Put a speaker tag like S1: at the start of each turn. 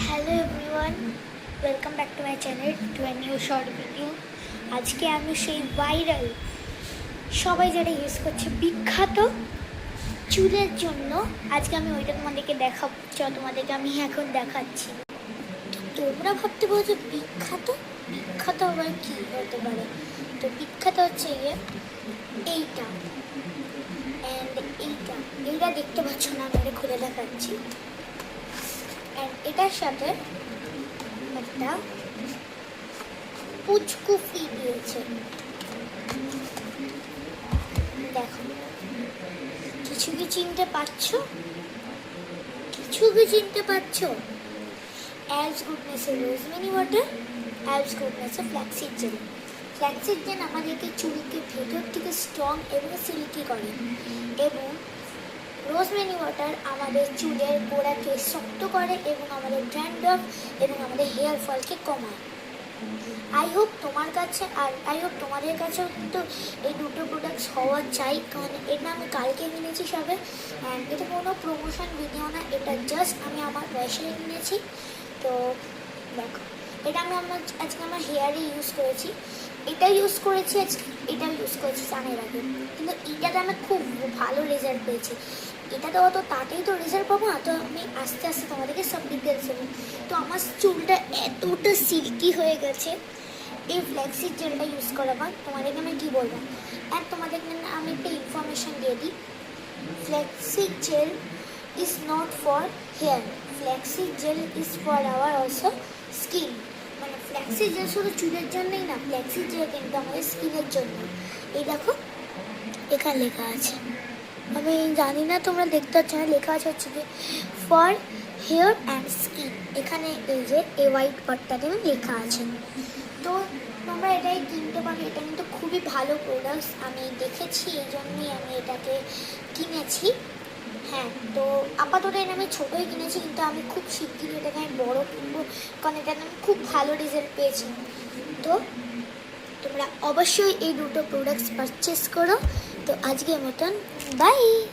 S1: Hello everyone, welcome back to my channel to a new short video. আজকে আমি সেই viral সবাই যেটা ইউজ করছে বিখ্যাত চুলের জন্য, আজকে আমি ওইটা তোমাদেরকে দেখাবো। তোমাদেরকে আমি এখন দেখাচ্ছি। তোমরা ভাবতে পারো যে বিখ্যাত বিখ্যাত আবার কী হতে পারে। তো বিখ্যাত হচ্ছে গিয়ে এইটা অ্যান্ড এইটা দেখতে পাচ্ছ না, আমি খুলে দেখাচ্ছি। অ্যান্ড এটার সাথে একটা পুচকু ফি দিয়েছে। দেখো, কিছু কি চিনতে পারছো? অ্যালস গুডনেসের রোজমেরি ওয়াটার, অ্যালস গুডনেসের ফ্ল্যাক্সিড জেল। ফ্ল্যাক্সিড জেল আমাদেরকে চুলকে ভেতর থেকে স্ট্রং এবং সিল্কি করে, এবং রোজমেরি ওয়াটার আমাদের চুলের গোড়াকে শক্ত করে এবং আমাদের ড্যান্ড্রফ এবং আমাদের হেয়ার ফলকে কমায়। আই হোপ তোমাদের কাছেও কিন্তু এই দুটো প্রোডাক্টস হওয়া চাই, কারণ এটা আমি কালকে কিনেছি সবে। অ্যান্ড এটা কোনো প্রমোশন ভিডিও না, এটা জাস্ট আমি আমার পয়সায় কিনেছি। তো দেখো, এটা আমি আজকে আমার হেয়ারে ইউজ করেছি, এটাও ইউজ করেছি স্নানের আগে, কিন্তু এটাতে আমি খুব ভালো রেজাল্ট পেয়েছি। এটাতে অত তাড়াতাড়ি তো রেজাল্ট পাবো না, তো আমি আস্তে আস্তে তোমাদেরকে সব ডিটেলস দেবো। তো আমার চুলটা এতটা সিল্কি হয়ে গেছে এই ফ্ল্যাক্সিড জেলটা ইউজ করার পর। তোমাদেরকে আমি কী বলবো, অ্যান্ড তোমাদেরকে আমি একটা ইনফরমেশান দিয়ে দিই। Flaxseed gel is not for hair, flaxseed gel is for our also skin. মানে ফ্ল্যাক্সিড জেল শুধু চুলের জন্যই না, ফ্ল্যাক্সিড জেল কিন্তু আমাদের স্কিনের জন্য। এই দেখো, এখানে লেখা আছে, আমি জানি না তোমরা দেখতে পাচ্ছ না, লেখা আছে হচ্ছে যে ফর হেয়ার অ্যান্ড স্কিন। এখানে এই যে এ হোয়াইট পার্টটাতে লেখা আছে। তো তোমরা এটাই কিনতে পারো, এটা কিন্তু খুবই ভালো প্রোডাক্টস, আমি দেখেছি, এই জন্যই আমি এটাকে কিনেছি। হ্যাঁ, তো আপাতত এটা আমি ছোটোই কিনেছি, কিন্তু আমি খুব শিগগিরই এটাকে আমি বড়ো কিনবো, কারণ এটাতে আমি খুব ভালো রেজাল্ট পেয়েছি। তো তোমরা অবশ্যই এই দুটো প্রোডাক্টস পারচেস করো। তো আজকের মতন বাই।